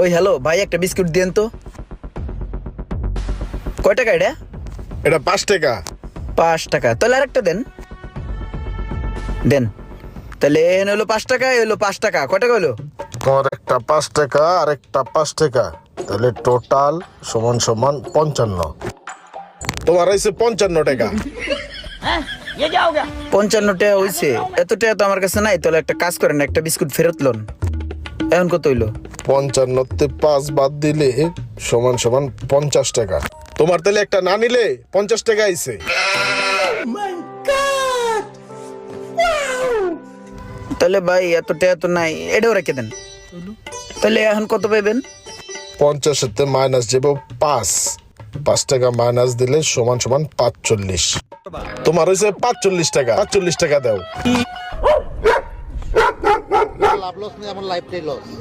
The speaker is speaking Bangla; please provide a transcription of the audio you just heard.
ওই হ্যালো ভাই, একটা বিস্কুট দেন তো। কয় টাকা এটা? এটা 5 টাকা। 5 টাকা, তাহলে আরেকটা দেন। দেন তাহলে এন হলো 5 টাকা, এ হলো 5 টাকা, কয় টাকা হলো? তোমার একটা 5 টাকা আর একটা 5 টাকা, তাহলে টোটাল সমান সমান 55। তোমার হয়েছে 55 টাকা। 55 টাকা হইছে? এত টাকা তো আমার কাছে নাই। তাহলে একটা কাজ করেন, একটা বিস্কুট ফেরত লোন। এখন কত হইলো? 55 তে 5 বাদ দিলে সমান সমান 50 টাকা। তোমার তাহলে একটা না নিলে 50 টাকা আইছে। তাহলে ভাই এত টাকা তো নাই, এটাও রেখে দেন। তাহলে এখন কত পাইবেন? 50 তে মাইনাস যাব 5। 5 টাকা মাইনাস দিলে সমান সমান 45। তোমার হয়েছে 45 টাকা। 45 টাকা দাও। লাভ লস নেই, আমার লাইফটাই লস।